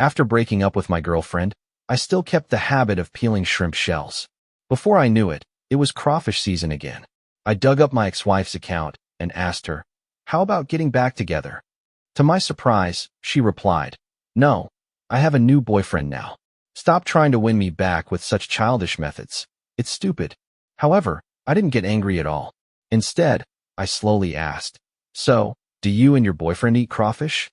After breaking up with my girlfriend, I still kept the habit of peeling shrimp shells. Before I knew it, it was crawfish season again. I dug up my ex-wife's account and asked her, "How about getting back together?" To my surprise, she replied, "No, I have a new boyfriend now. Stop trying to win me back with such childish methods. It's stupid." However, I didn't get angry at all. Instead, I slowly asked, "So, do you and your boyfriend eat crawfish?"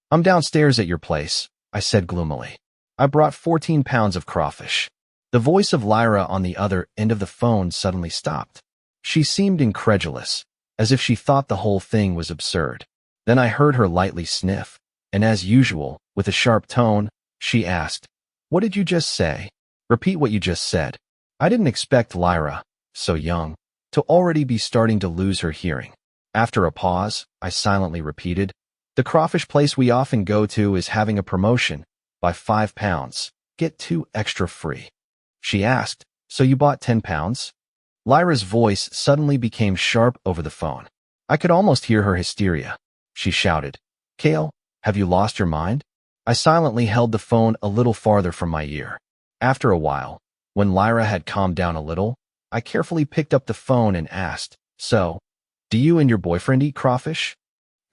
"I'm downstairs at your place," I said gloomily. "I brought 14 pounds of crawfish." The voice of Lyra on the other end of the phone suddenly stopped. She seemed incredulous, as if she thought the whole thing was absurd. Then I heard her lightly sniff, and as usual, with a sharp tone, she asked, "What did you just say? Repeat what you just said." I didn't expect Lyra, so young, to already be starting to lose her hearing. After a pause, I silently repeated, "The crawfish place we often go to is having a promotion. Buy 5 pounds, get 2 extra free." She asked, "So you bought 10 pounds? Lyra's voice suddenly became sharp over the phone. I could almost hear her hysteria. She shouted, "Kale, have you lost your mind?" I silently held the phone a little farther from my ear. After a while, when Lyra had calmed down a little, I carefully picked up the phone and asked, "So, do you and your boyfriend eat crawfish?"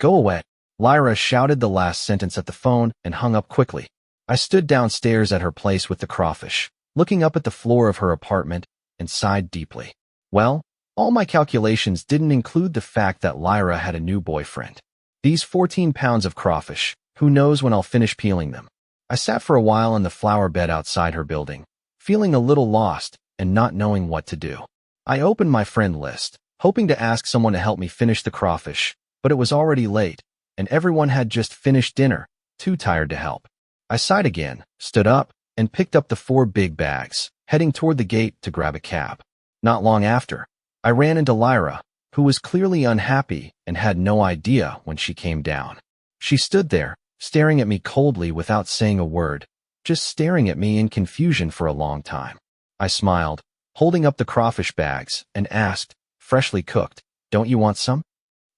"Go away." Lyra shouted the last sentence at the phone and hung up quickly. I stood downstairs at her place with the crawfish, looking up at the floor of her apartment, and sighed deeply. Well, all my calculations didn't include the fact that Lyra had a new boyfriend. These 14 pounds of crawfish, who knows when I'll finish peeling them. I sat for a while in the flower bed outside her building, feeling a little lost and not knowing what to do. I opened my friend list, hoping to ask someone to help me finish the crawfish, but it was already late, and everyone had just finished dinner, too tired to help. I sighed again, stood up, and picked up the 4 big bags, heading toward the gate to grab a cab. Not long after, I ran into Lyra, who was clearly unhappy and had no idea when she came down. She stood there, staring at me coldly without saying a word, just staring at me in confusion for a long time. I smiled, holding up the crawfish bags, and asked, "Freshly cooked, don't you want some?"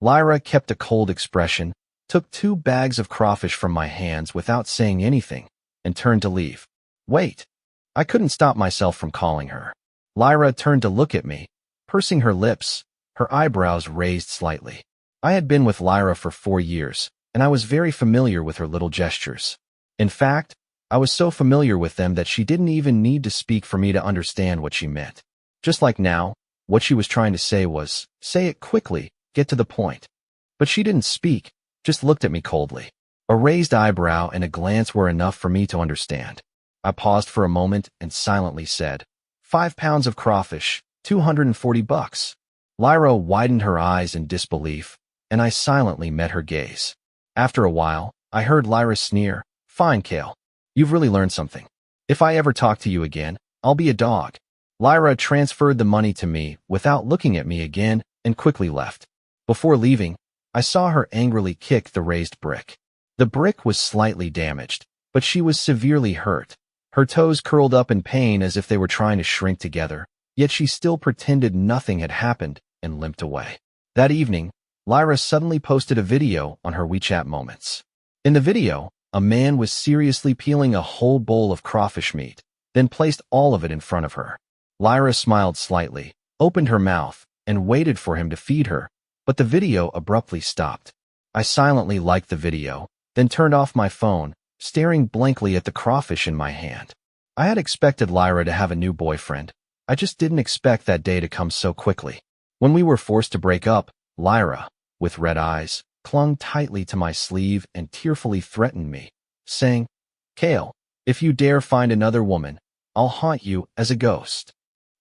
Lyra kept a cold expression, took 2 bags of crawfish from my hands without saying anything, and turned to leave. "Wait." I couldn't stop myself from calling her. Lyra turned to look at me, pursing her lips, her eyebrows raised slightly. I had been with Lyra for 4 years, and I was very familiar with her little gestures. In fact, I was so familiar with them that she didn't even need to speak for me to understand what she meant. Just like now, what she was trying to say was, "Say it quickly, get to the point." But she didn't speak, just looked at me coldly. A raised eyebrow and a glance were enough for me to understand. I paused for a moment and silently said, 5 pounds of crawfish, $240. Lyra widened her eyes in disbelief, and I silently met her gaze. After a while, I heard Lyra sneer, "Fine, Kale. You've really learned something. If I ever talk to you again, I'll be a dog." Lyra transferred the money to me without looking at me again and quickly left. Before leaving, I saw her angrily kick the raised brick. The brick was slightly damaged, but she was severely hurt. Her toes curled up in pain as if they were trying to shrink together, yet she still pretended nothing had happened and limped away. That evening, Lyra suddenly posted a video on her WeChat Moments. In the video, a man was seriously peeling a whole bowl of crawfish meat, then placed all of it in front of her. Lyra smiled slightly, opened her mouth, and waited for him to feed her, but the video abruptly stopped. I silently liked the video, then turned off my phone, staring blankly at the crawfish in my hand. I had expected Lyra to have a new boyfriend. I just didn't expect that day to come so quickly. When we were forced to break up, Lyra, with red eyes, clung tightly to my sleeve and tearfully threatened me, saying, "Kale, if you dare find another woman, I'll haunt you as a ghost."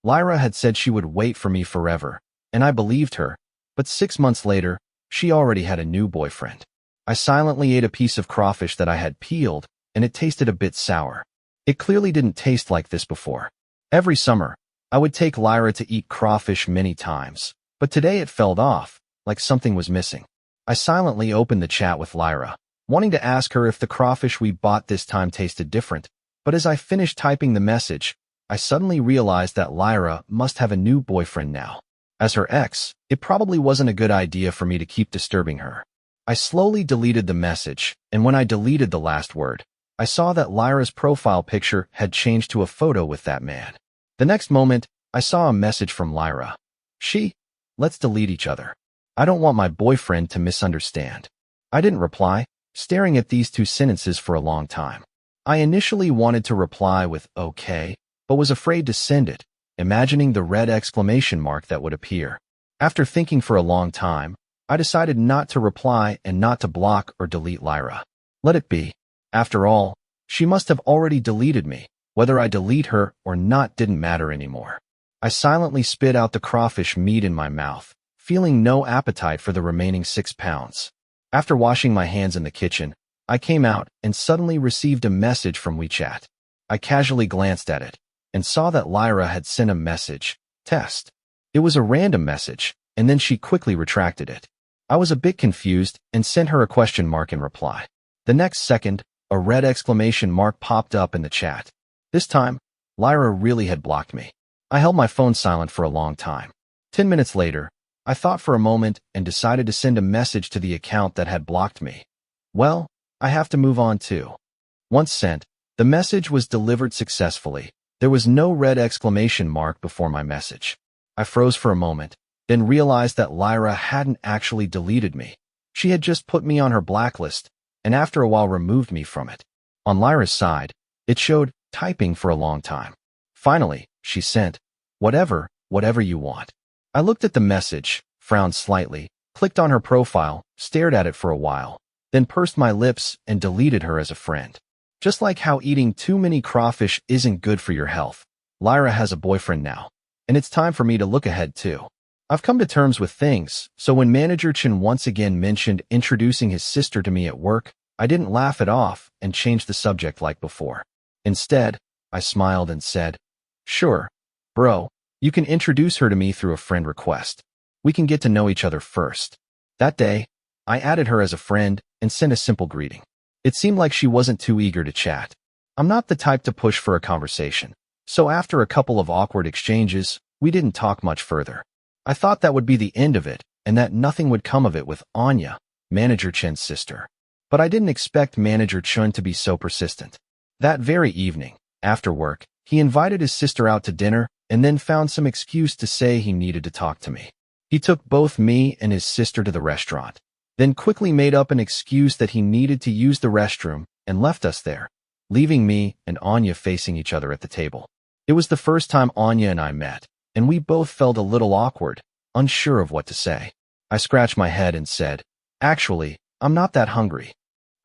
Lyra had said she would wait for me forever, and I believed her, but 6 months later, she already had a new boyfriend. I silently ate a piece of crawfish that I had peeled, and it tasted a bit sour. It clearly didn't taste like this before. Every summer, I would take Lyra to eat crawfish many times, but today it felt off, like something was missing. I silently opened the chat with Lyra, wanting to ask her if the crawfish we bought this time tasted different, but as I finished typing the message, I suddenly realized that Lyra must have a new boyfriend now. As her ex, it probably wasn't a good idea for me to keep disturbing her. I slowly deleted the message, and when I deleted the last word, I saw that Lyra's profile picture had changed to a photo with that man. The next moment, I saw a message from Lyra. Let's delete each other. I don't want my boyfriend to misunderstand. I didn't reply, staring at these two sentences for a long time. I initially wanted to reply with okay, but was afraid to send it, imagining the red exclamation mark that would appear. After thinking for a long time, I decided not to reply and not to block or delete Lyra. Let it be. After all, she must have already deleted me. Whether I delete her or not didn't matter anymore. I silently spit out the crawfish meat in my mouth, feeling no appetite for the remaining 6 pounds. After washing my hands in the kitchen, I came out and suddenly received a message from WeChat. I casually glanced at it and saw that Lyra had sent a message, test. It was a random message, and then she quickly retracted it. I was a bit confused and sent her a question mark in reply. The next second, a red exclamation mark popped up in the chat. This time, Lyra really had blocked me. I held my phone silent for a long time. 10 minutes later, I thought for a moment and decided to send a message to the account that had blocked me. Well, I have to move on too. Once sent, the message was delivered successfully. There was no red exclamation mark before my message. I froze for a moment, then realized that Lyra hadn't actually deleted me. She had just put me on her blacklist, and after a while removed me from it. On Lyra's side, it showed typing for a long time. Finally, she sent, whatever you want. I looked at the message, frowned slightly, clicked on her profile, stared at it for a while, then pursed my lips and deleted her as a friend. Just like how eating too many crawfish isn't good for your health, Lyra has a boyfriend now, and it's time for me to look ahead too. I've come to terms with things, so when Manager Chen once again mentioned introducing his sister to me at work, I didn't laugh it off and change the subject like before. Instead, I smiled and said, "Sure, bro, you can introduce her to me through a friend request. We can get to know each other first." That day, I added her as a friend and sent a simple greeting. It seemed like she wasn't too eager to chat. I'm not the type to push for a conversation, so after a couple of awkward exchanges, we didn't talk much further. I thought that would be the end of it and that nothing would come of it with Anya, Manager Chen's sister. But I didn't expect Manager Chen to be so persistent. That very evening, after work, he invited his sister out to dinner and then found some excuse to say he needed to talk to me. He took both me and his sister to the restaurant, then quickly made up an excuse that he needed to use the restroom and left us there, leaving me and Anya facing each other at the table. It was the first time Anya and I met, and we both felt a little awkward, unsure of what to say. I scratched my head and said, "Actually, I'm not that hungry."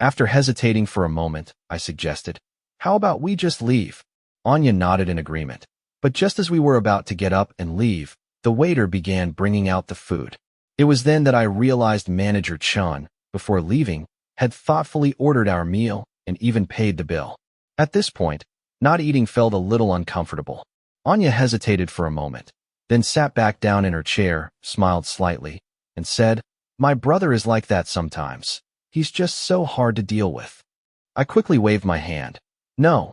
After hesitating for a moment, I suggested, "How about we just leave?" Anya nodded in agreement. But just as we were about to get up and leave, the waiter began bringing out the food. It was then that I realized Manager Chen, before leaving, had thoughtfully ordered our meal and even paid the bill. At this point, not eating felt a little uncomfortable. Anya hesitated for a moment, then sat back down in her chair, smiled slightly, and said, "My brother is like that sometimes. He's just so hard to deal with." I quickly waved my hand. No,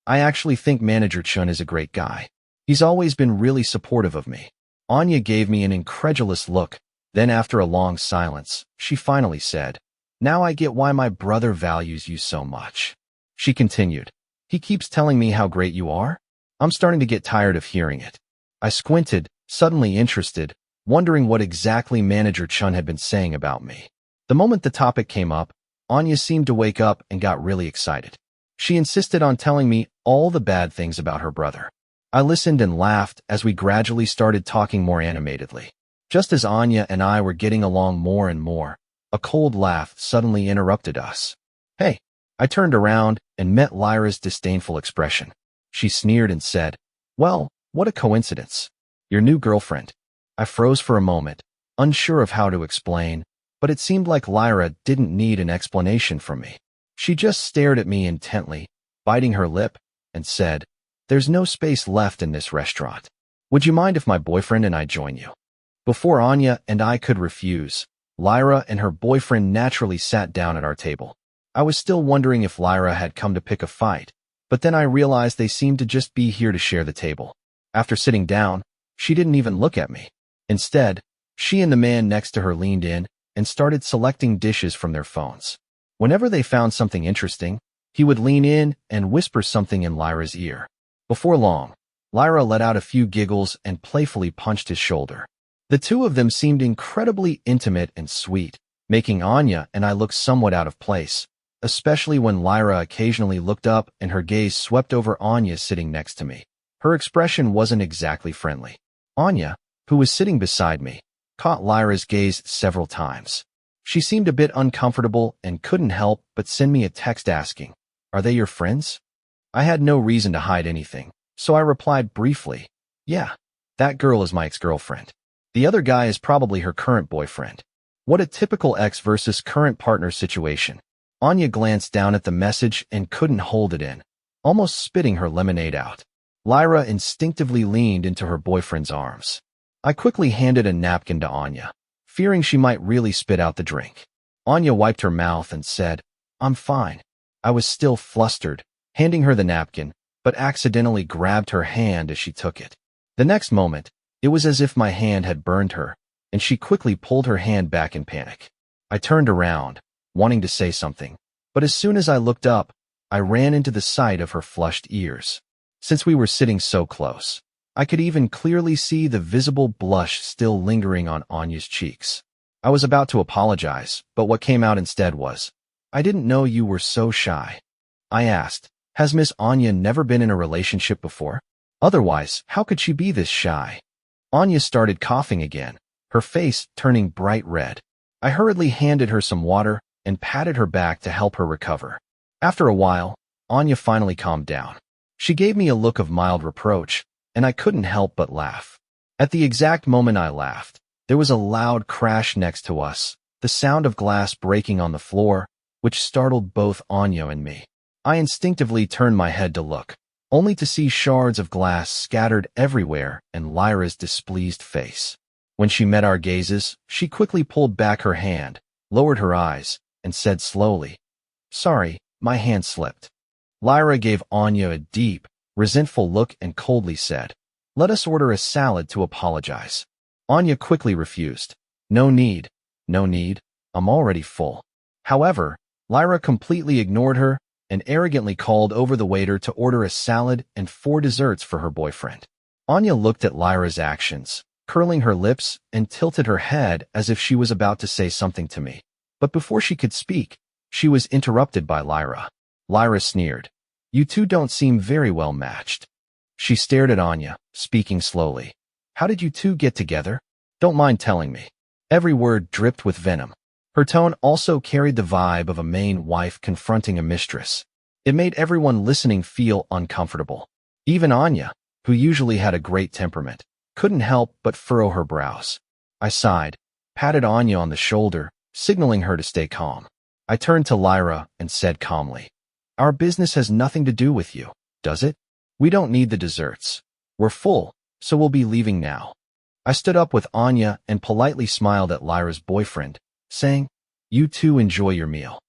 I actually think Manager Chen is a great guy. He's always been really supportive of me. Anya gave me an incredulous look. Then after a long silence, she finally said, "Now I get why my brother values you so much." She continued, "He keeps telling me how great you are. I'm starting to get tired of hearing it." I squinted, suddenly interested, wondering what exactly Manager Chen had been saying about me. The moment the topic came up, Anya seemed to wake up and got really excited. She insisted on telling me all the bad things about her brother. I listened and laughed as we gradually started talking more animatedly. Just as Anya and I were getting along more and more, a cold laugh suddenly interrupted us. "Hey!" I turned around and met Lyra's disdainful expression. She sneered and said, "Well, what a coincidence. Your new girlfriend." I froze for a moment, unsure of how to explain, but it seemed like Lyra didn't need an explanation from me. She just stared at me intently, biting her lip, and said, "There's no space left in this restaurant. Would you mind if my boyfriend and I join you?" Before Anya and I could refuse, Lyra and her boyfriend naturally sat down at our table. I was still wondering if Lyra had come to pick a fight, but then I realized they seemed to just be here to share the table. After sitting down, she didn't even look at me. Instead, she and the man next to her leaned in and started selecting dishes from their phones. Whenever they found something interesting, He would lean in and whisper something in Lyra's ear. Before long, Lyra let out a few giggles and playfully punched his shoulder. The two of them seemed incredibly intimate and sweet, making Anya and I look somewhat out of place, especially when Lyra occasionally looked up and her gaze swept over Anya sitting next to me. Her expression wasn't exactly friendly. Anya, who was sitting beside me, caught Lyra's gaze several times. She seemed a bit uncomfortable and couldn't help but send me a text asking, "Are they your friends?" I had no reason to hide anything, so I replied briefly, "Yeah, that girl is my ex-girlfriend. The other guy is probably her current boyfriend." What a typical ex versus current partner situation. Anya glanced down at the message and couldn't hold it in, almost spitting her lemonade out. Lyra instinctively leaned into her boyfriend's arms. I quickly handed a napkin to Anya, fearing she might really spit out the drink. Anya wiped her mouth and said, "I'm fine." I was still flustered, handing her the napkin, but accidentally grabbed her hand as she took it. The next moment, it was as if my hand had burned her, and she quickly pulled her hand back in panic. I turned around, wanting to say something, but as soon as I looked up, I ran into the sight of her flushed ears. Since we were sitting so close, I could even clearly see the visible blush still lingering on Anya's cheeks. I was about to apologize, but what came out instead was, "I didn't know you were so shy." I asked, "Has Miss Anya never been in a relationship before? Otherwise, how could she be this shy?" Anya started coughing again, her face turning bright red. I hurriedly handed her some water and patted her back to help her recover. After a while, Anya finally calmed down. She gave me a look of mild reproach, and I couldn't help but laugh. At the exact moment I laughed, there was a loud crash next to us, the sound of glass breaking on the floor, which startled both Anya and me. I instinctively turned my head to look, only to see shards of glass scattered everywhere and Lyra's displeased face. When she met our gazes, she quickly pulled back her hand, lowered her eyes, and said slowly, "Sorry, my hand slipped." Lyra gave Anya a deep, resentful look and coldly said, "Let us order a salad to apologize." Anya quickly refused. No need, no need, I'm already full." However, Lyra completely ignored her and arrogantly called over the waiter to order a salad and 4 desserts for her boyfriend. Anya looked at Lyra's actions, curling her lips and tilted her head as if she was about to say something to me. But before she could speak, she was interrupted by Lyra. Lyra sneered, "You two don't seem very well matched." She stared at Anya, speaking slowly. "How did you two get together? Don't mind telling me." Every word dripped with venom. Her tone also carried the vibe of a main wife confronting a mistress. It made everyone listening feel uncomfortable. Even Anya, who usually had a great temperament, couldn't help but furrow her brows. I sighed, patted Anya on the shoulder, signaling her to stay calm. I turned to Lyra and said calmly, "Our business has nothing to do with you, does it? We don't need the desserts. We're full, so we'll be leaving now." I stood up with Anya and politely smiled at Lyra's boyfriend, saying, "You two enjoy your meal."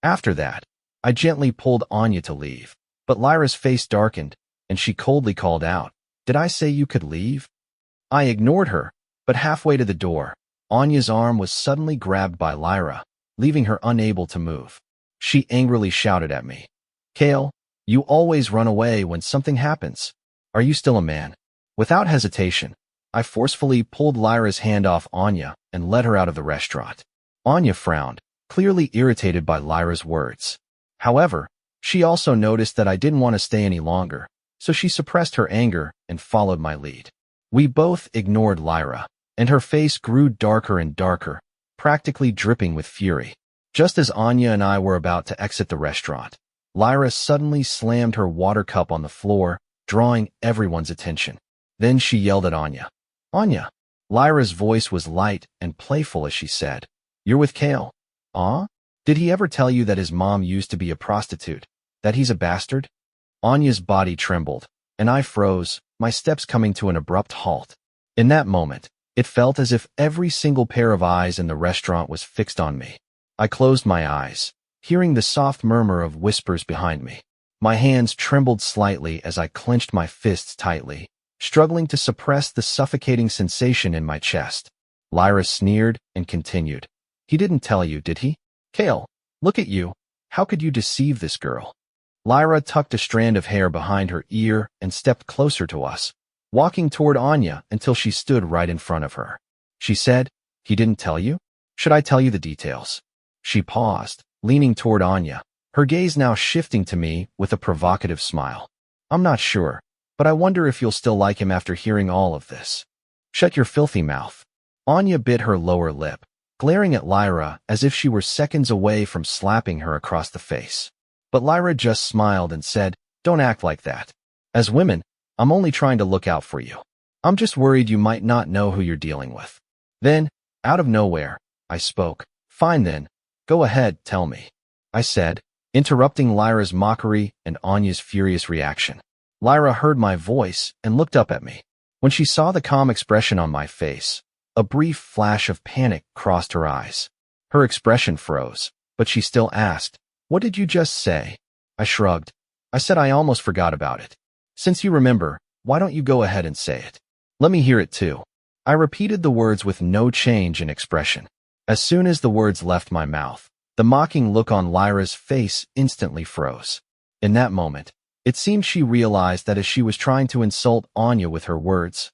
After that, I gently pulled Anya to leave, but Lyra's face darkened, and she coldly called out, "Did I say you could leave?" I ignored her, but halfway to the door, Anya's arm was suddenly grabbed by Lyra, leaving her unable to move. She angrily shouted at me, "Kale, you always run away when something happens. Are you still a man?" Without hesitation, I forcefully pulled Lyra's hand off Anya and led her out of the restaurant. Anya frowned, clearly irritated by Lyra's words. However, she also noticed that I didn't want to stay any longer, so she suppressed her anger and followed my lead. We both ignored Lyra, and her face grew darker and darker, practically dripping with fury. Just as Anya and I were about to exit the restaurant, Lyra suddenly slammed her water cup on the floor, drawing everyone's attention. Then she yelled at Anya. "Anya!" Lyra's voice was light and playful as she said, "You're with Kale? Aw? Did he ever tell you that his mom used to be a prostitute? That he's a bastard?" Anya's body trembled, and I froze, my steps coming to an abrupt halt. In that moment, it felt as if every single pair of eyes in the restaurant was fixed on me. I closed my eyes, hearing the soft murmur of whispers behind me. My hands trembled slightly as I clenched my fists tightly, struggling to suppress the suffocating sensation in my chest. Lyra sneered and continued, "He didn't tell you, did he? Kale, look at you. How could you deceive this girl? Lyra tucked a strand of hair behind her ear and stepped closer to us, walking toward Anya until she stood right in front of her. She said, "He didn't tell you? Should I tell you the details?" She paused, leaning toward Anya, her gaze now shifting to me with a provocative smile. "I'm not sure, but I wonder if you'll still like him after hearing all of this." "Shut your filthy mouth." Anya bit her lower lip, glaring at Lyra as if she were seconds away from slapping her across the face. But Lyra just smiled and said, "Don't act like that. As women, I'm only trying to look out for you. I'm just worried you might not know who you're dealing with." Then, out of nowhere, I spoke. "Fine then. Go ahead, tell me," I said, interrupting Lyra's mockery and Anya's furious reaction. Lyra heard my voice and looked up at me. When she saw the calm expression on my face, a brief flash of panic crossed her eyes. Her expression froze, but she still asked, "What did you just say?" I shrugged. I said I almost forgot about it. "Since you remember, why don't you go ahead and say it? Let me hear it too." I repeated the words with no change in expression. As soon as the words left my mouth, the mocking look on Lyra's face instantly froze. In that moment, it seemed she realized that as she was trying to insult Anya with her words,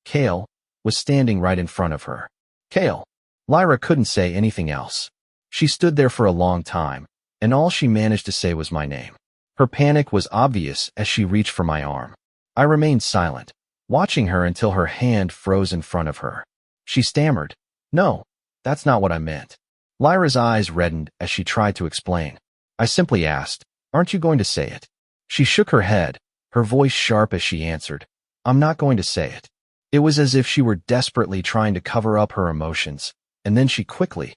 Kale, was standing right in front of her. Kale. Lyra couldn't say anything else. She stood there for a long time, and all she managed to say was my name. Her panic was obvious as she reached for my arm. I remained silent, watching her until her hand froze in front of her. She stammered, "No, that's not what I meant." Lyra's eyes reddened as she tried to explain. I simply asked, "Aren't you going to say it?" She shook her head, her voice sharp as she answered, "I'm not going to say it." It was as if she were desperately trying to cover up her emotions, and then she quickly,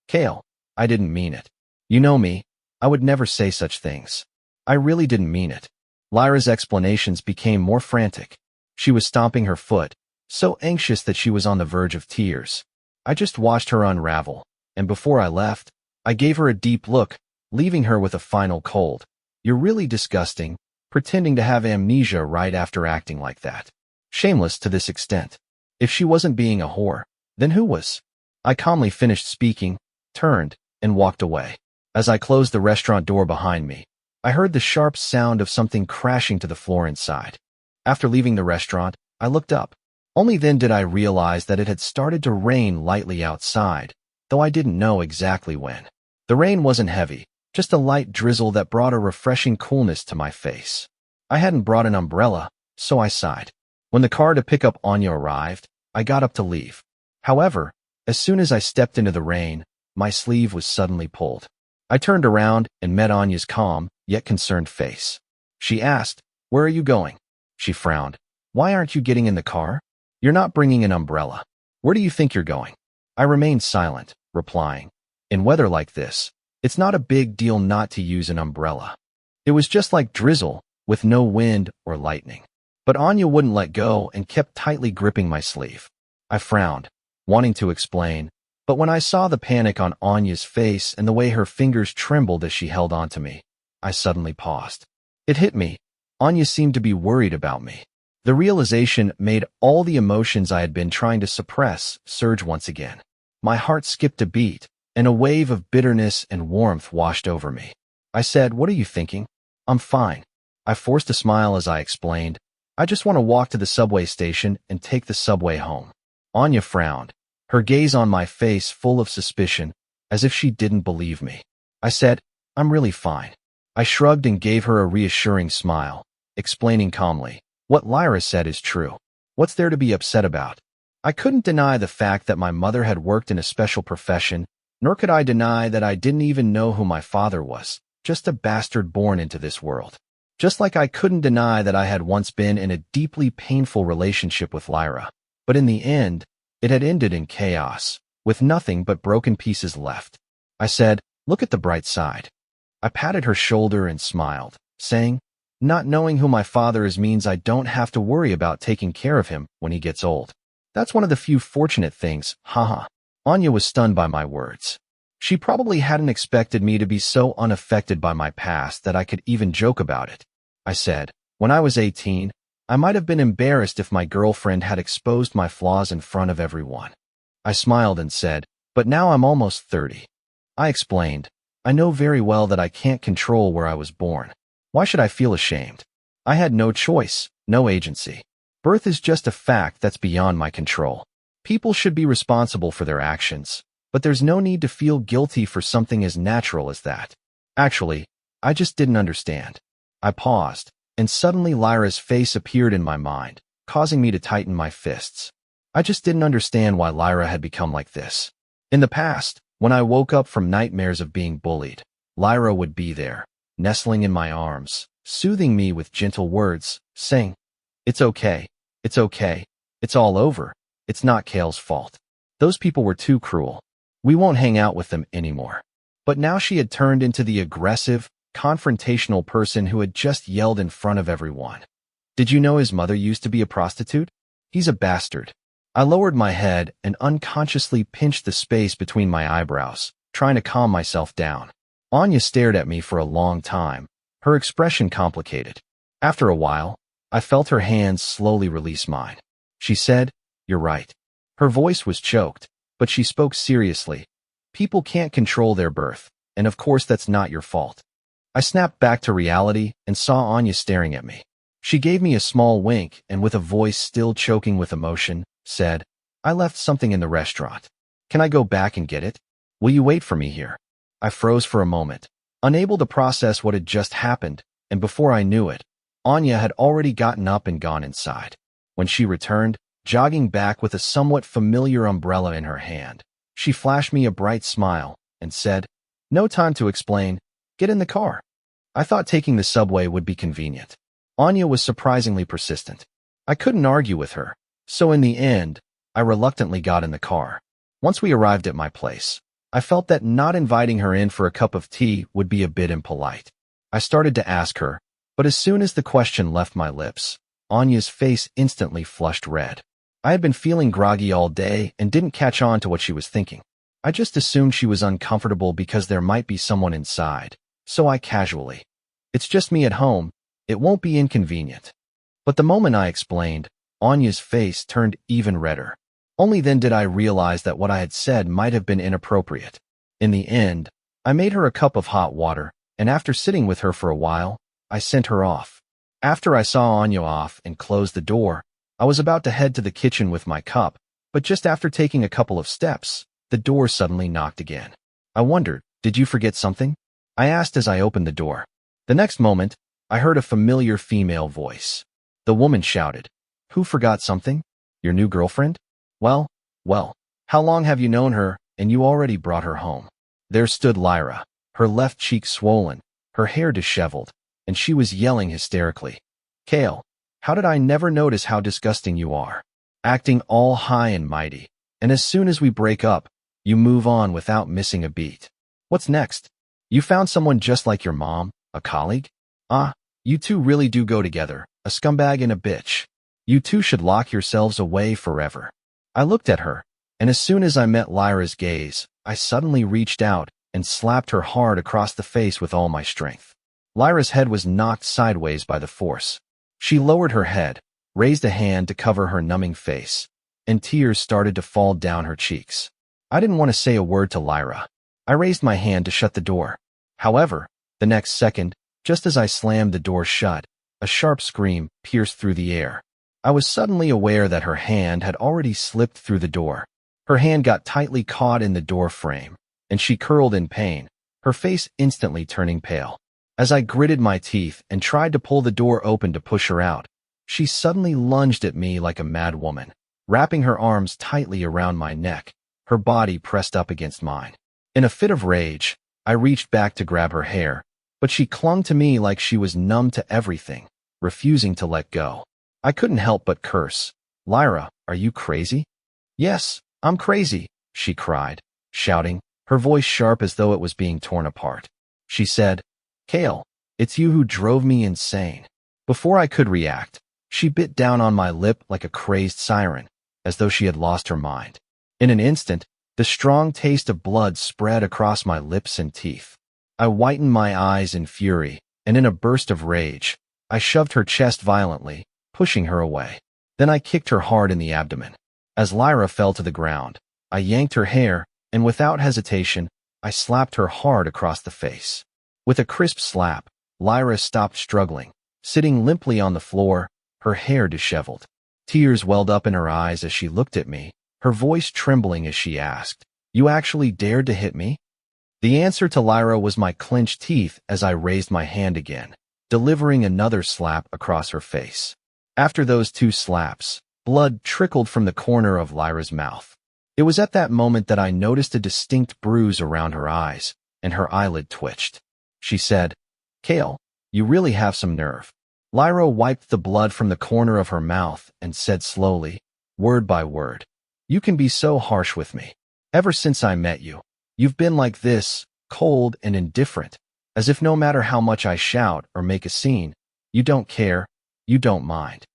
"Kale, I didn't mean it. You know me, I would never say such things. I really didn't mean it." Lyra's explanations became more frantic. She was stomping her foot, so anxious that she was on the verge of tears. I just watched her unravel, and before I left, I gave her a deep look, leaving her with a final cold. "You're really disgusting, pretending to have amnesia right after acting like that. Shameless to this extent. If she wasn't being a whore, then who was?" I calmly finished speaking, turned, and walked away. As I closed the restaurant door behind me, I heard the sharp sound of something crashing to the floor inside. After leaving the restaurant, I looked up. Only then did I realize that it had started to rain lightly outside, though I didn't know exactly when. The rain wasn't heavy, just a light drizzle that brought a refreshing coolness to my face. I hadn't brought an umbrella, so I sighed. When the car to pick up Anya arrived, I got up to leave. However, as soon as I stepped into the rain, my sleeve was suddenly pulled. I turned around and met Anya's calm, yet concerned face. She asked, "Where are you going?" She frowned. "Why aren't you getting in the car? You're not bringing an umbrella. Where do you think you're going?" I remained silent, replying, "In weather like this, it's not a big deal not to use an umbrella." It was just like drizzle, with no wind or lightning. But Anya wouldn't let go and kept tightly gripping my sleeve. I frowned, wanting to explain, but when I saw the panic on Anya's face and the way her fingers trembled as she held on to me, I suddenly paused. It hit me. Anya seemed to be worried about me. The realization made all the emotions I had been trying to suppress surge once again. My heart skipped a beat, and a wave of bitterness and warmth washed over me. I said, "What are you thinking?" "I'm fine." I forced a smile as I explained, "I just want to walk to the subway station and take the subway home." Anya frowned, her gaze on my face full of suspicion, as if she didn't believe me. I said, "I'm really fine." I shrugged and gave her a reassuring smile, explaining calmly, "What Lyra said is true. What's there to be upset about?" I couldn't deny the fact that my mother had worked in a special profession, nor could I deny that I didn't even know who my father was, just a bastard born into this world. Just like I couldn't deny that I had once been in a deeply painful relationship with Lyra. But in the end, it had ended in chaos, with nothing but broken pieces left. I said, "Look at the bright side." I patted her shoulder and smiled, saying, "Not knowing who my father is means I don't have to worry about taking care of him when he gets old. That's one of the few fortunate things, haha." Anya was stunned by my words. She probably hadn't expected me to be so unaffected by my past that I could even joke about it. I said, "When I was 18, I might have been embarrassed if my girlfriend had exposed my flaws in front of everyone." I smiled and said, "But now I'm almost 30. I explained, I know very well that I can't control where I was born. Why should I feel ashamed? I had no choice, no agency. Birth is just a fact that's beyond my control. People should be responsible for their actions, but there's no need to feel guilty for something as natural as that. Actually, I just didn't understand. I paused, and suddenly Lyra's face appeared in my mind, causing me to tighten my fists. I just didn't understand why Lyra had become like this. In the past, when I woke up from nightmares of being bullied, Lyra would be there, nestling in my arms, soothing me with gentle words, saying, "It's okay. It's okay. It's all over. It's not Kale's fault. Those people were too cruel. We won't hang out with them anymore." But now she had turned into the aggressive, confrontational person who had just yelled in front of everyone. "Did you know his mother used to be a prostitute? He's a bastard." I lowered my head and unconsciously pinched the space between my eyebrows, trying to calm myself down. Anya stared at me for a long time, her expression complicated. After a while, I felt her hands slowly release mine. She said, "You're right." Her voice was choked, but she spoke seriously. "People can't control their birth, and of course that's not your fault." I snapped back to reality and saw Anya staring at me. She gave me a small wink and with a voice still choking with emotion, said, "I left something in the restaurant. Can I go back and get it? Will you wait for me here?" I froze for a moment, unable to process what had just happened, and before I knew it, Anya had already gotten up and gone inside. When she returned, jogging back with a somewhat familiar umbrella in her hand, she flashed me a bright smile and said, "No time to explain. Get in the car." I thought taking the subway would be convenient. Anya was surprisingly persistent. I couldn't argue with her, so in the end, I reluctantly got in the car. Once we arrived at my place, I felt that not inviting her in for a cup of tea would be a bit impolite. I started to ask her, but as soon as the question left my lips, Anya's face instantly flushed red. I had been feeling groggy all day and didn't catch on to what she was thinking. I just assumed she was uncomfortable because there might be someone inside, so I casually, "It's just me at home. It won't be inconvenient." But the moment I explained, Anya's face turned even redder. Only then did I realize that what I had said might have been inappropriate. In the end, I made her a cup of hot water, and after sitting with her for a while, I sent her off. After I saw Anya off and closed the door, I was about to head to the kitchen with my cup, but just after taking a couple of steps, the door suddenly knocked again. I wondered, "Did you forget something?" I asked as I opened the door. The next moment, I heard a familiar female voice. The woman shouted, "Who forgot something? Your new girlfriend? Well, how long have you known her, and you already brought her home?" There stood Lyra, her left cheek swollen, her hair disheveled, and she was yelling hysterically, "Kale, how did I never notice how disgusting you are? Acting all high and mighty, and as soon as we break up, you move on without missing a beat. What's next? You found someone just like your mom, a colleague? Ah, you two really do go together, a scumbag and a bitch. You two should lock yourselves away forever." I looked at her, and as soon as I met Lyra's gaze, I suddenly reached out and slapped her hard across the face with all my strength. Lyra's head was knocked sideways by the force. She lowered her head, raised a hand to cover her numbing face, and tears started to fall down her cheeks. I didn't want to say a word to Lyra. I raised my hand to shut the door. However, the next second, just as I slammed the door shut, a sharp scream pierced through the air. I was suddenly aware that her hand had already slipped through the door. Her hand got tightly caught in the door frame, and she curled in pain, her face instantly turning pale. As I gritted my teeth and tried to pull the door open to push her out, she suddenly lunged at me like a mad woman, wrapping her arms tightly around my neck, her body pressed up against mine. In a fit of rage, I reached back to grab her hair, but she clung to me like she was numb to everything, refusing to let go. I couldn't help but curse. "Lyra, are you crazy?" "Yes, I'm crazy," she cried, shouting, her voice sharp as though it was being torn apart. She said, "Kale, it's you who drove me insane." Before I could react, she bit down on my lip like a crazed siren, as though she had lost her mind. In an instant, the strong taste of blood spread across my lips and teeth. I whitened my eyes in fury, and in a burst of rage, I shoved her chest violently, pushing her away. Then I kicked her hard in the abdomen. As Lyra fell to the ground, I yanked her hair, and without hesitation, I slapped her hard across the face. With a crisp slap, Lyra stopped struggling, sitting limply on the floor, her hair disheveled. Tears welled up in her eyes as she looked at me, her voice trembling as she asked, "You actually dared to hit me?" The answer to Lyra was my clenched teeth as I raised my hand again, delivering another slap across her face. After those two slaps, blood trickled from the corner of Lyra's mouth. It was at that moment that I noticed a distinct bruise around her eyes, and her eyelid twitched. She said, "Kale, you really have some nerve." Lyra wiped the blood from the corner of her mouth and said slowly, word by word, "You can be so harsh with me. Ever since I met you, you've been like this, cold and indifferent, as if no matter how much I shout or make a scene, you don't care, you don't mind."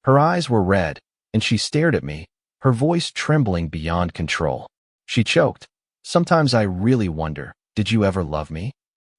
Her eyes were red, and she stared at me, her voice trembling beyond control. She choked. "Sometimes I really wonder, did you ever love me?"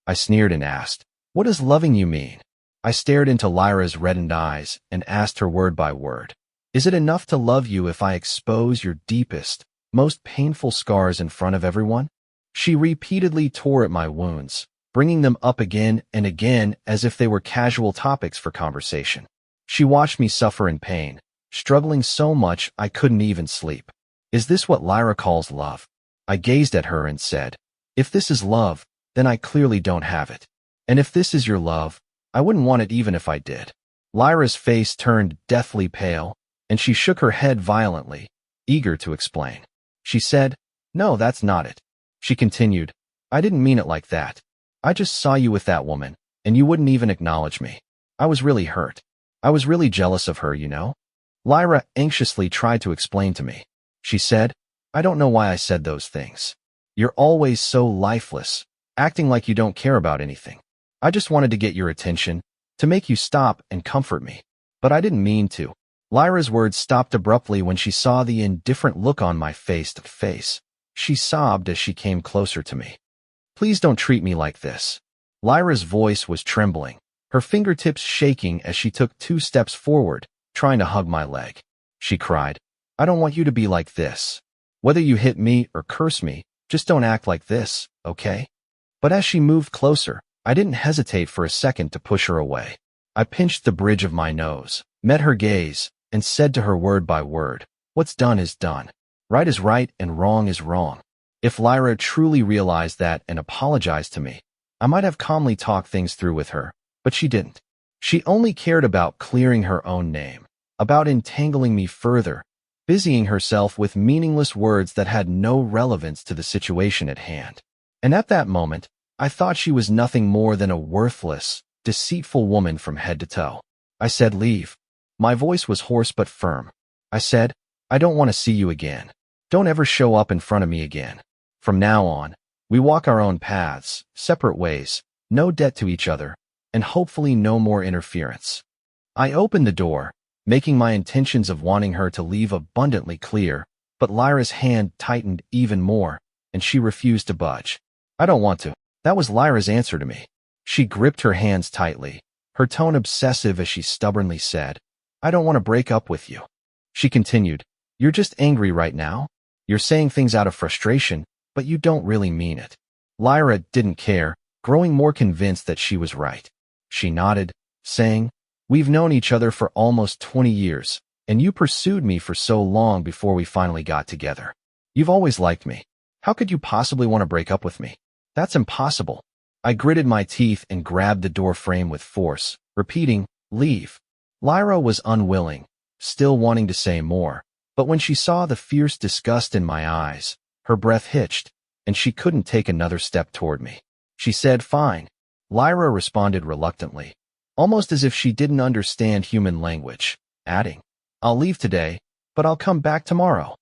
I sneered and asked, "What does loving you mean?" I stared into Lyra's reddened eyes and asked her word by word, "Is it enough to love you if I expose your deepest, most painful scars in front of everyone?" She repeatedly tore at my wounds, bringing them up again and again as if they were casual topics for conversation. She watched me suffer in pain, struggling so much I couldn't even sleep. Is this what Lyra calls love? I gazed at her and said, "If this is love, then I clearly don't have it. And if this is your love, I wouldn't want it even if I did." Lyra's face turned deathly pale, and she shook her head violently, eager to explain. She said, "No, that's not it." She continued, "I didn't mean it like that. I just saw you with that woman, and you wouldn't even acknowledge me. I was really hurt. I was really jealous of her, you know?" Lyra anxiously tried to explain to me. She said, "I don't know why I said those things. You're always so lifeless, acting like you don't care about anything. I just wanted to get your attention, to make you stop and comfort me. But I didn't mean to." Lyra's words stopped abruptly when she saw the indifferent look on my face to face. She sobbed as she came closer to me. "Please don't treat me like this." Lyra's voice was trembling, her fingertips shaking as she took 2 steps forward, trying to hug my leg. She cried, "I don't want you to be like this. Whether you hit me or curse me, just don't act like this, okay?" But as she moved closer, I didn't hesitate for a second to push her away. I pinched the bridge of my nose, met her gaze, and said to her word by word, "What's done is done. Right is right and wrong is wrong." If Lyra truly realized that and apologized to me, I might have calmly talked things through with her, but she didn't. She only cared about clearing her own name, about entangling me further, busying herself with meaningless words that had no relevance to the situation at hand. And at that moment, I thought she was nothing more than a worthless, deceitful woman from head to toe. I said, "Leave." My voice was hoarse but firm. I said, "I don't want to see you again. Don't ever show up in front of me again. From now on, we walk our own paths, separate ways, no debt to each other, and hopefully no more interference." I opened the door, making my intentions of wanting her to leave abundantly clear, but Lyra's hand tightened even more, and she refused to budge. "I don't want to." That was Lyra's answer to me. She gripped her hands tightly, her tone obsessive as she stubbornly said, "I don't want to break up with you." She continued, "You're just angry right now. You're saying things out of frustration, but you don't really mean it." Lyra didn't care, growing more convinced that she was right. She nodded, saying, "We've known each other for almost 20 years, and you pursued me for so long before we finally got together. You've always liked me. How could you possibly want to break up with me? That's impossible." I gritted my teeth and grabbed the door frame with force, repeating, "Leave." Lyra was unwilling, still wanting to say more, but when she saw the fierce disgust in my eyes, her breath hitched, and she couldn't take another step toward me. She said, "Fine." Lyra responded reluctantly, almost as if she didn't understand human language, adding, "I'll leave today, but I'll come back tomorrow."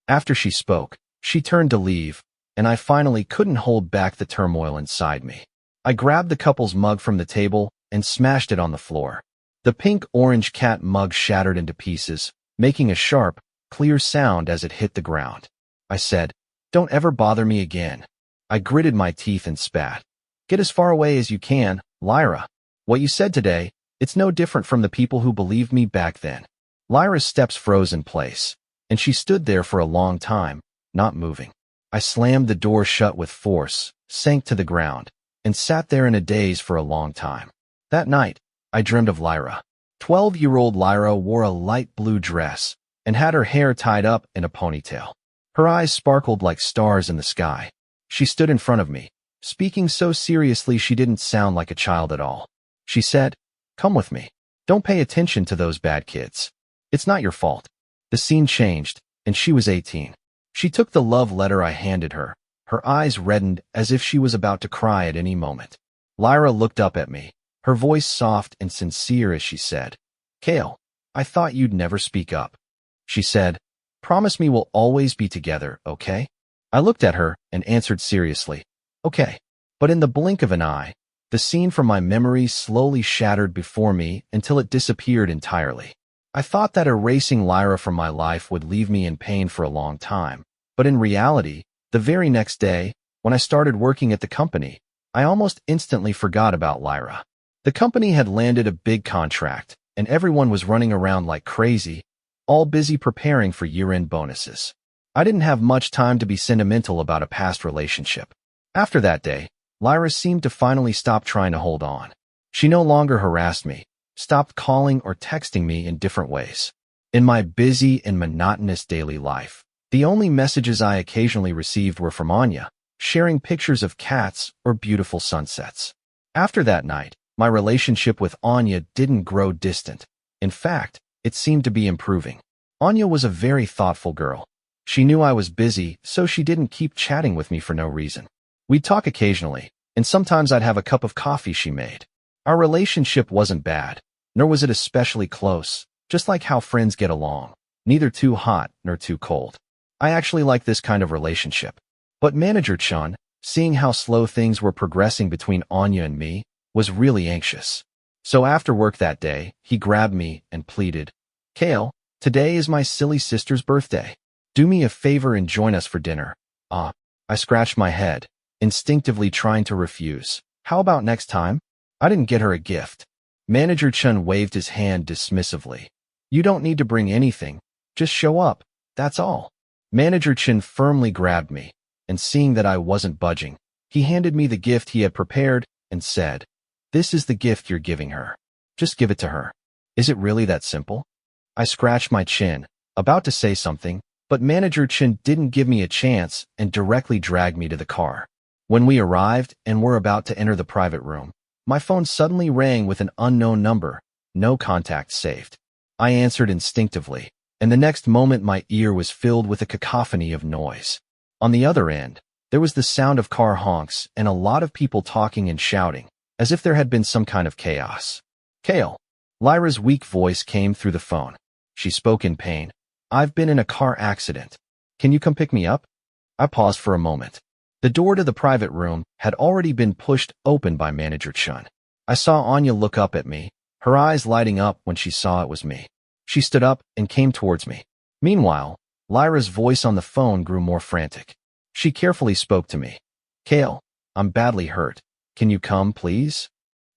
After she spoke, she turned to leave, and I finally couldn't hold back the turmoil inside me. I grabbed the couple's mug from the table and smashed it on the floor. The pink-orange cat mug shattered into pieces, making a sharp, clear sound as it hit the ground. I said, "Don't ever bother me again." I gritted my teeth and spat. "Get as far away as you can, Lyra. What you said today, it's no different from the people who believed me back then." Lyra's steps froze in place, and she stood there for a long time, not moving. I slammed the door shut with force, sank to the ground, and sat there in a daze for a long time. That night, I dreamed of Lyra. 12-year-old Lyra wore a light blue dress and had her hair tied up in a ponytail. Her eyes sparkled like stars in the sky. She stood in front of me, speaking so seriously she didn't sound like a child at all. She said, "Come with me. Don't pay attention to those bad kids. It's not your fault." The scene changed, and she was 18. She took the love letter I handed her. Her eyes reddened as if she was about to cry at any moment. Lyra looked up at me, her voice soft and sincere as she said, "Cale, I thought you'd never speak up." She said, "Promise me we'll always be together, okay?" I looked at her and answered seriously, "Okay." But in the blink of an eye, the scene from my memory slowly shattered before me until it disappeared entirely. I thought that erasing Lyra from my life would leave me in pain for a long time, but in reality, the very next day, when I started working at the company, I almost instantly forgot about Lyra. The company had landed a big contract, and everyone was running around like crazy, all busy preparing for year-end bonuses. I didn't have much time to be sentimental about a past relationship. After that day, Lyra seemed to finally stop trying to hold on. She no longer harassed me, stopped calling or texting me in different ways. In my busy and monotonous daily life, the only messages I occasionally received were from Anya, sharing pictures of cats or beautiful sunsets. After that night, my relationship with Anya didn't grow distant. In fact, it seemed to be improving. Anya was a very thoughtful girl. She knew I was busy, so she didn't keep chatting with me for no reason. We'd talk occasionally, and sometimes I'd have a cup of coffee she made. Our relationship wasn't bad, nor was it especially close, just like how friends get along, neither too hot nor too cold. I actually like this kind of relationship. But Manager Chun, seeing how slow things were progressing between Anya and me, was really anxious. So after work that day, he grabbed me and pleaded, "Cale, today is my silly sister's birthday. Do me a favor and join us for dinner." I scratched my head, instinctively trying to refuse. "How about next time?" I didn't get her a gift. Manager Chun waved his hand dismissively. "You don't need to bring anything. Just show up. That's all." Manager Chun firmly grabbed me, and seeing that I wasn't budging, he handed me the gift he had prepared and said, "This is the gift you're giving her. Just give it to her." Is it really that simple? I scratched my chin, about to say something, but Manager Chun didn't give me a chance and directly dragged me to the car. When we arrived and were about to enter the private room, my phone suddenly rang with an unknown number, no contact saved. I answered instinctively, and the next moment my ear was filled with a cacophony of noise. On the other end, there was the sound of car honks and a lot of people talking and shouting, as if there had been some kind of chaos. "Cale." Lyra's weak voice came through the phone. She spoke in pain. "I've been in a car accident. Can you come pick me up?" I paused for a moment. The door to the private room had already been pushed open by Manager Chun. I saw Anya look up at me, her eyes lighting up when she saw it was me. She stood up and came towards me. Meanwhile, Lyra's voice on the phone grew more frantic. She carefully spoke to me. "Cale, I'm badly hurt. Can you come, please?"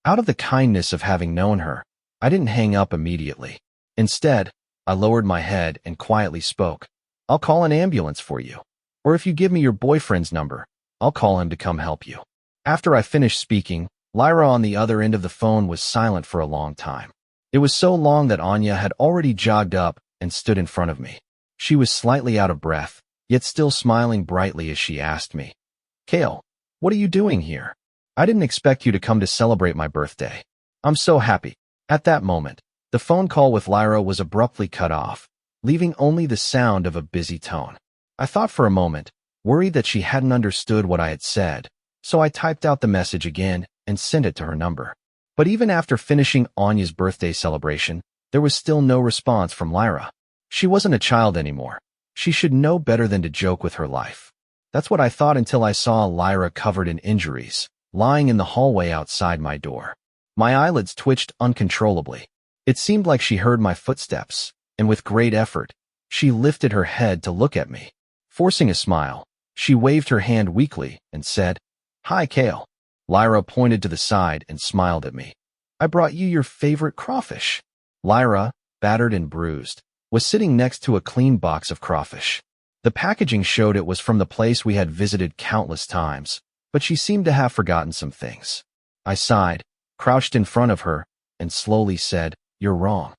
Out of the kindness of having known her, I didn't hang up immediately. Instead, I lowered my head and quietly spoke. "I'll call an ambulance for you. Or if you give me your boyfriend's number, I'll call him to come help you." After I finished speaking, Lyra on the other end of the phone was silent for a long time. It was so long that Anya had already jogged up and stood in front of me. She was slightly out of breath, yet still smiling brightly as she asked me, "Cale, what are you doing here? I didn't expect you to come to celebrate my birthday. I'm so happy." At that moment, the phone call with Lyra was abruptly cut off, leaving only the sound of a busy tone. I thought for a moment, worried that she hadn't understood what I had said, so I typed out the message again and sent it to her number. But even after finishing Anya's birthday celebration, there was still no response from Lyra. She wasn't a child anymore. She should know better than to joke with her life. That's what I thought until I saw Lyra covered in injuries, lying in the hallway outside my door. My eyelids twitched uncontrollably. It seemed like she heard my footsteps, and with great effort, she lifted her head to look at me. Forcing a smile, she waved her hand weakly and said, "Hi, Cale." Lyra pointed to the side and smiled at me. "I brought you your favorite crawfish." Lyra, battered and bruised, was sitting next to a clean box of crawfish. The packaging showed it was from the place we had visited countless times, but she seemed to have forgotten some things. I sighed, crouched in front of her, and slowly said, "You're wrong."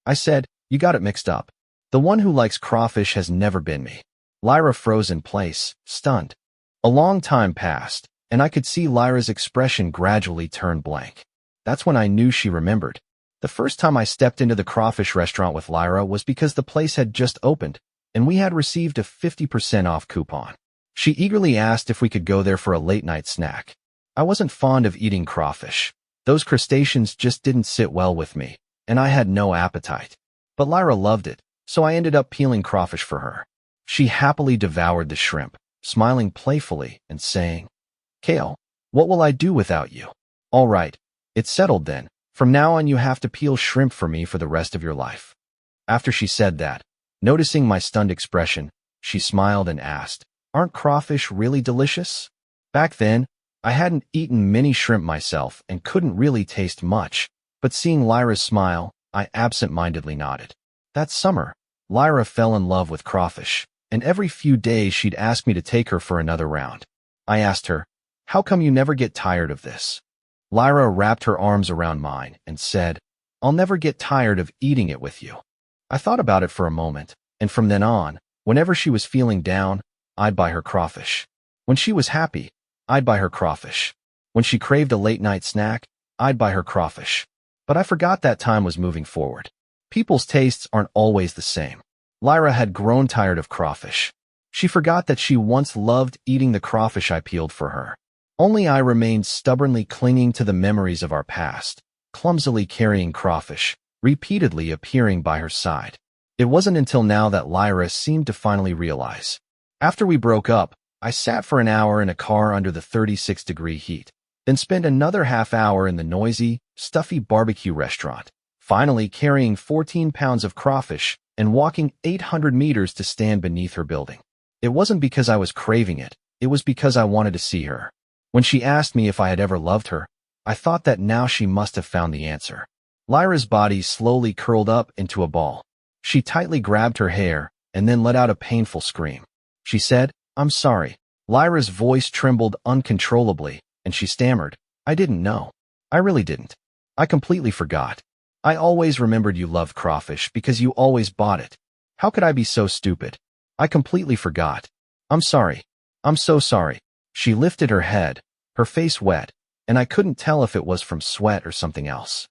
I said, "You got it mixed up. The one who likes crawfish has never been me." Lyra froze in place, stunned. A long time passed, and I could see Lyra's expression gradually turn blank. That's when I knew she remembered. The first time I stepped into the crawfish restaurant with Lyra was because the place had just opened, and we had received a 50% off coupon. She eagerly asked if we could go there for a late-night snack. I wasn't fond of eating crawfish. Those crustaceans just didn't sit well with me, and I had no appetite. But Lyra loved it, so I ended up peeling crawfish for her. She happily devoured the shrimp, smiling playfully and saying, "Kale, what will I do without you?" "All right, it's settled then. From now on you have to peel shrimp for me for the rest of your life." After she said that, noticing my stunned expression, she smiled and asked, "Aren't crawfish really delicious?" Back then, I hadn't eaten many shrimp myself and couldn't really taste much, but seeing Lyra's smile, I absent-mindedly nodded. That summer, Lyra fell in love with crawfish, and every few days she'd ask me to take her for another round. I asked her, "How come you never get tired of this?" Lyra wrapped her arms around mine and said, "I'll never get tired of eating it with you." I thought about it for a moment, and from then on, whenever she was feeling down, I'd buy her crawfish. When she was happy, I'd buy her crawfish. When she craved a late-night snack, I'd buy her crawfish. But I forgot that time was moving forward. People's tastes aren't always the same. Lyra had grown tired of crawfish. She forgot that she once loved eating the crawfish I peeled for her. Only I remained stubbornly clinging to the memories of our past, clumsily carrying crawfish, repeatedly appearing by her side. It wasn't until now that Lyra seemed to finally realize. After we broke up, I sat for an hour in a car under the 36-degree heat, then spent another half hour in the noisy, stuffy barbecue restaurant, finally carrying 14 pounds of crawfish and walking 800 meters to stand beneath her building. It wasn't because I was craving it, it was because I wanted to see her. When she asked me if I had ever loved her, I thought that now she must have found the answer. Lyra's body slowly curled up into a ball. She tightly grabbed her hair and then let out a painful scream. She said, "I'm sorry." Lyra's voice trembled uncontrollably, and she stammered, "I didn't know. I really didn't. I completely forgot. I always remembered you loved crawfish because you always bought it. How could I be so stupid? I completely forgot. I'm sorry. I'm so sorry." She lifted her head, her face wet, and I couldn't tell if it was from sweat or something else.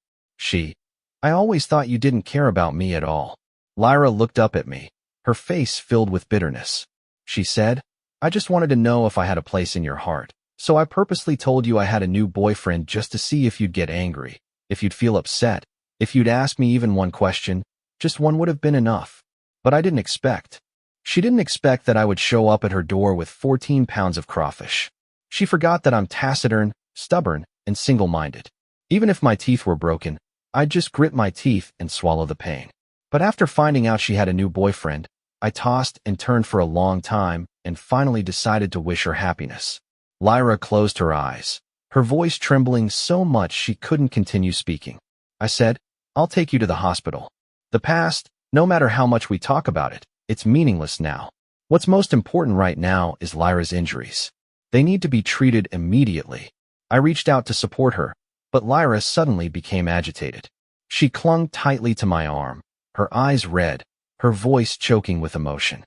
I always thought you didn't care about me at all." Lyra looked up at me, her face filled with bitterness. She said, "I just wanted to know if I had a place in your heart, so I purposely told you I had a new boyfriend just to see if you'd get angry, if you'd feel upset, if you'd ask me even one question. Just one would have been enough. But I didn't expect." She didn't expect that I would show up at her door with 14 pounds of crawfish. She forgot that I'm taciturn, stubborn, and single-minded. Even if my teeth were broken, I'd just grit my teeth and swallow the pain. But after finding out she had a new boyfriend, I tossed and turned for a long time and finally decided to wish her happiness. Lyra closed her eyes, her voice trembling so much she couldn't continue speaking. I said, "I'll take you to the hospital. The past, no matter how much we talk about it, it's meaningless now. What's most important right now is Lyra's injuries. They need to be treated immediately." I reached out to support her, but Lyra suddenly became agitated. She clung tightly to my arm, her eyes red, her voice choking with emotion.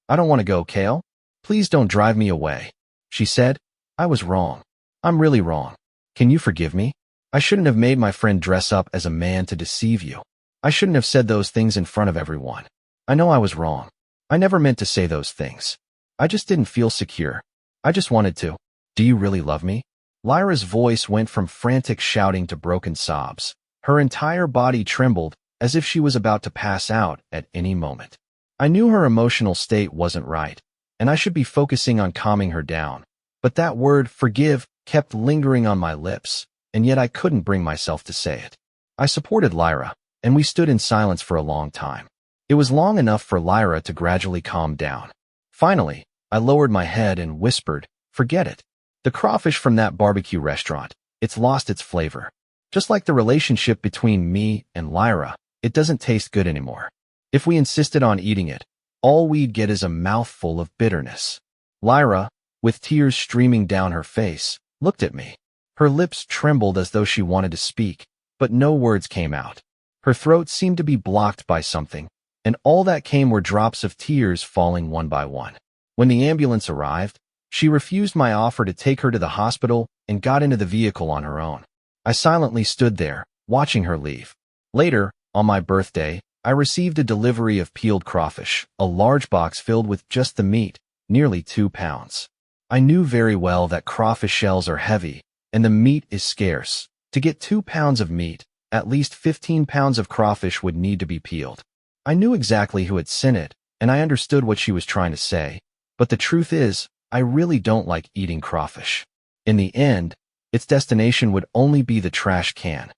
"I don't want to go, Kale. Please don't drive me away," she said. "I was wrong. I'm really wrong. Can you forgive me? I shouldn't have made my friend dress up as a man to deceive you. I shouldn't have said those things in front of everyone. I know I was wrong. I never meant to say those things. I just didn't feel secure. I just wanted to. Do you really love me?" Lyra's voice went from frantic shouting to broken sobs. Her entire body trembled as if she was about to pass out at any moment. I knew her emotional state wasn't right, and I should be focusing on calming her down. But that word, forgive, kept lingering on my lips, and yet I couldn't bring myself to say it. I supported Lyra, and we stood in silence for a long time. It was long enough for Lyra to gradually calm down. Finally, I lowered my head and whispered, "Forget it. The crawfish from that barbecue restaurant, it's lost its flavor. Just like the relationship between me and Lyra, it doesn't taste good anymore. If we insisted on eating it, all we'd get is a mouthful of bitterness. Lyra, with tears streaming down her face, looked at me. Her lips trembled as though she wanted to speak, but no words came out. Her throat seemed to be blocked by something, and all that came were drops of tears falling one by one. When the ambulance arrived, she refused my offer to take her to the hospital and got into the vehicle on her own. I silently stood there, watching her leave. Later, on my birthday, I received a delivery of peeled crawfish, a large box filled with just the meat, nearly 2 pounds. I knew very well that crawfish shells are heavy, and the meat is scarce. To get 2 pounds of meat, at least 15 pounds of crawfish would need to be peeled. I knew exactly who had sent it, and I understood what she was trying to say, but the truth is, I really don't like eating crawfish. In the end, its destination would only be the trash can.